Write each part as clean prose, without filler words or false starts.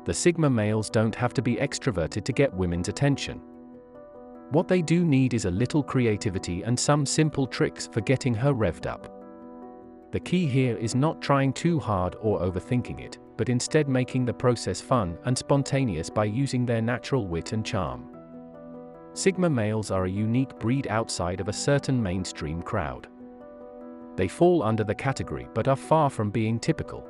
The Sigma males don't have to be extroverted to get women's attention. What they do need is a little creativity and some simple tricks for getting her revved up. The key here is not trying too hard or overthinking it, but instead making the process fun and spontaneous by using their natural wit and charm. Sigma males are a unique breed outside of a certain mainstream crowd. They fall under the category but are far from being typical.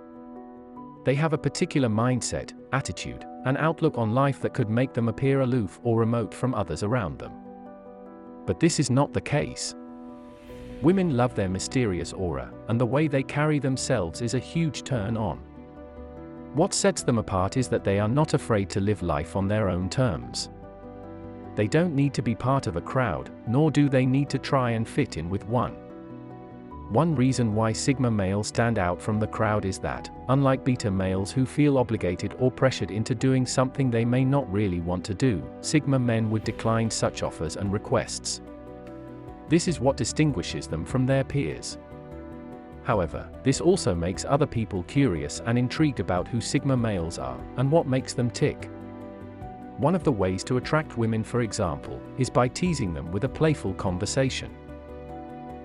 They have a particular mindset, attitude, and outlook on life that could make them appear aloof or remote from others around them. But this is not the case. Women love their mysterious aura, and the way they carry themselves is a huge turn on. What sets them apart is that they are not afraid to live life on their own terms. They don't need to be part of a crowd, nor do they need to try and fit in with one. One reason why Sigma males stand out from the crowd is that, unlike beta males who feel obligated or pressured into doing something they may not really want to do, Sigma men would decline such offers and requests. This is what distinguishes them from their peers. However, this also makes other people curious and intrigued about who Sigma males are and what makes them tick. One of the ways to attract women, for example, is by teasing them with a playful conversation.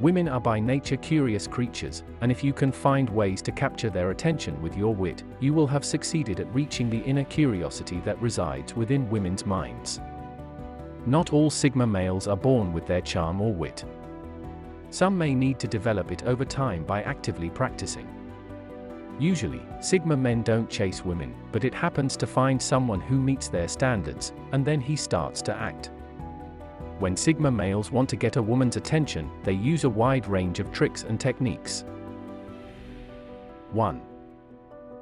Women are by nature curious creatures, and if you can find ways to capture their attention with your wit, you will have succeeded at reaching the inner curiosity that resides within women's minds. Not all Sigma males are born with their charm or wit. Some may need to develop it over time by actively practicing. Usually, Sigma men don't chase women, but it happens to find someone who meets their standards, and then he starts to act. When Sigma males want to get a woman's attention, they use a wide range of tricks and techniques. 1.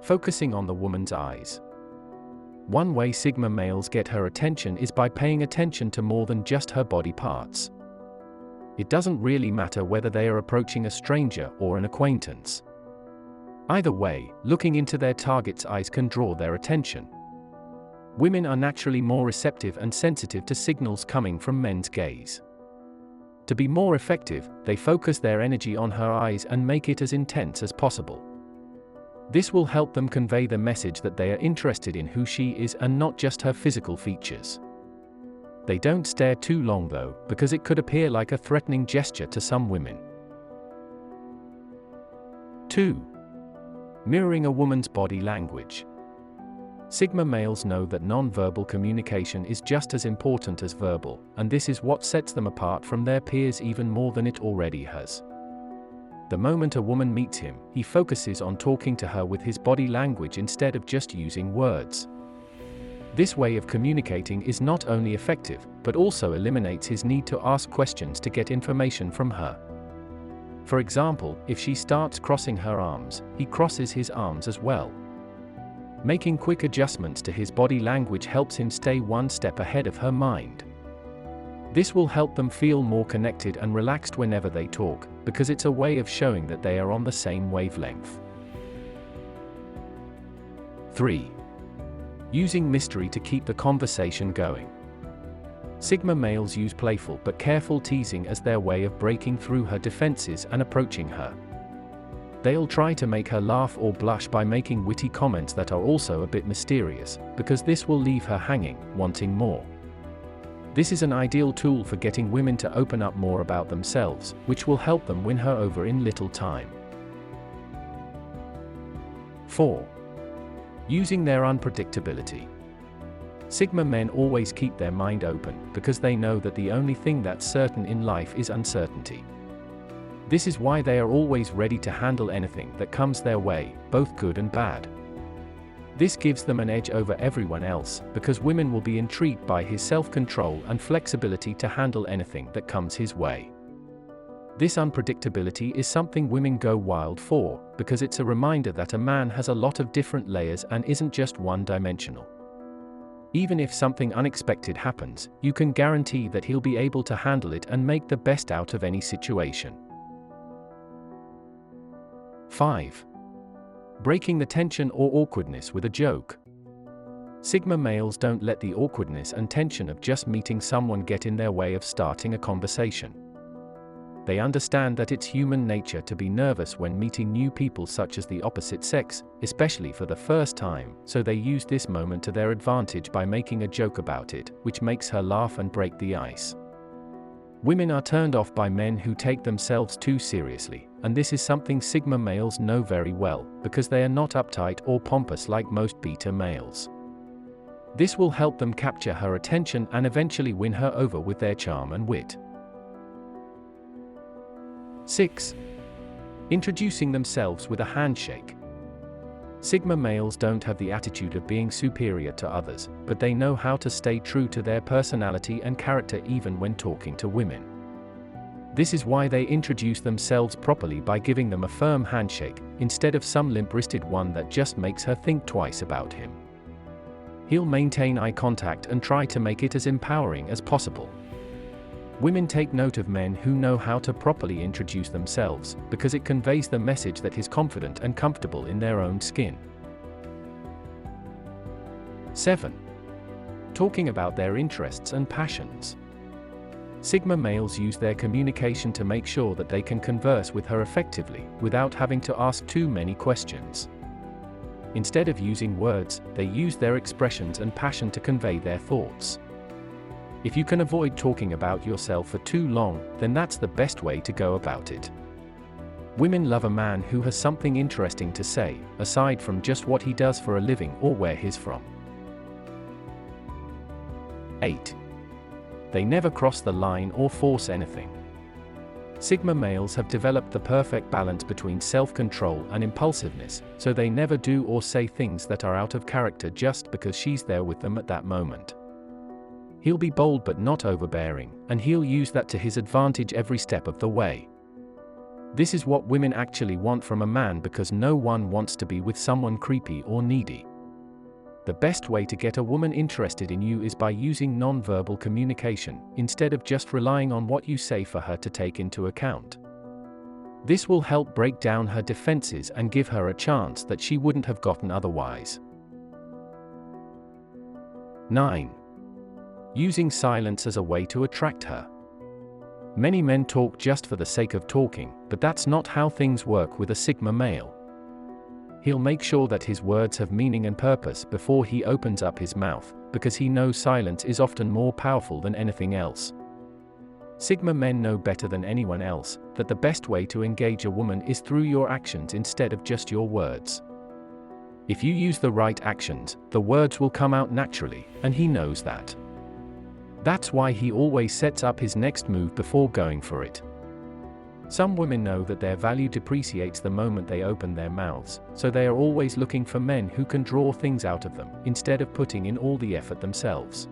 Focusing on the woman's eyes. One way Sigma males get her attention is by paying attention to more than just her body parts. It doesn't really matter whether they are approaching a stranger or an acquaintance. Either way, looking into their target's eyes can draw their attention. Women are naturally more receptive and sensitive to signals coming from men's gaze. To be more effective, they focus their energy on her eyes and make it as intense as possible. This will help them convey the message that they are interested in who she is and not just her physical features. They don't stare too long though, because it could appear like a threatening gesture to some women. 2. Mirroring a woman's body language. Sigma males know that non-verbal communication is just as important as verbal, and this is what sets them apart from their peers even more than it already has. The moment a woman meets him, he focuses on talking to her with his body language instead of just using words. This way of communicating is not only effective, but also eliminates his need to ask questions to get information from her. For example, if she starts crossing her arms, he crosses his arms as well. Making quick adjustments to his body language helps him stay one step ahead of her mind. This will help them feel more connected and relaxed whenever they talk, because it's a way of showing that they are on the same wavelength. 3. Using mystery to keep the conversation going. Sigma males use playful but careful teasing as their way of breaking through her defenses and approaching her. They'll try to make her laugh or blush by making witty comments that are also a bit mysterious, because this will leave her hanging, wanting more. This is an ideal tool for getting women to open up more about themselves, which will help them win her over in little time. 4. Using their unpredictability. Sigma men always keep their mind open, because they know that the only thing that's certain in life is uncertainty. This is why they are always ready to handle anything that comes their way, both good and bad. This gives them an edge over everyone else, because women will be intrigued by his self-control and flexibility to handle anything that comes his way. This unpredictability is something women go wild for, because it's a reminder that a man has a lot of different layers and isn't just one-dimensional. Even if something unexpected happens, you can guarantee that he'll be able to handle it and make the best out of any situation. 5. Breaking the tension or awkwardness with a joke. Sigma males don't let the awkwardness and tension of just meeting someone get in their way of starting a conversation. They understand that it's human nature to be nervous when meeting new people such as the opposite sex, especially for the first time, so they use this moment to their advantage by making a joke about it, which makes her laugh and break the ice. Women are turned off by men who take themselves too seriously, and this is something Sigma males know very well, because they are not uptight or pompous like most beta males. This will help them capture her attention and eventually win her over with their charm and wit. 6. Introducing themselves with a handshake. Sigma males don't have the attitude of being superior to others, but they know how to stay true to their personality and character even when talking to women. This is why they introduce themselves properly by giving them a firm handshake, instead of some limp-wristed one that just makes her think twice about him. He'll maintain eye contact and try to make it as empowering as possible. Women take note of men who know how to properly introduce themselves, because it conveys the message that he's confident and comfortable in their own skin. 7. Talking about their interests and passions. Sigma males use their communication to make sure that they can converse with her effectively, without having to ask too many questions. Instead of using words, they use their expressions and passion to convey their thoughts. If you can avoid talking about yourself for too long, then that's the best way to go about it. Women love a man who has something interesting to say, aside from just what he does for a living or where he's from. 8. They never cross the line or force anything. Sigma males have developed the perfect balance between self-control and impulsiveness, so they never do or say things that are out of character just because she's there with them at that moment. He'll be bold but not overbearing, and he'll use that to his advantage every step of the way. This is what women actually want from a man, because no one wants to be with someone creepy or needy. The best way to get a woman interested in you is by using non-verbal communication, instead of just relying on what you say for her to take into account. This will help break down her defenses and give her a chance that she wouldn't have gotten otherwise. 9. Using silence as a way to attract her. Many men talk just for the sake of talking, but that's not how things work with a Sigma male. He'll make sure that his words have meaning and purpose before he opens up his mouth, because he knows silence is often more powerful than anything else. Sigma men know better than anyone else that the best way to engage a woman is through your actions instead of just your words. If you use the right actions, the words will come out naturally, and he knows that. That's why he always sets up his next move before going for it. Some women know that their value depreciates the moment they open their mouths, so they are always looking for men who can draw things out of them, instead of putting in all the effort themselves.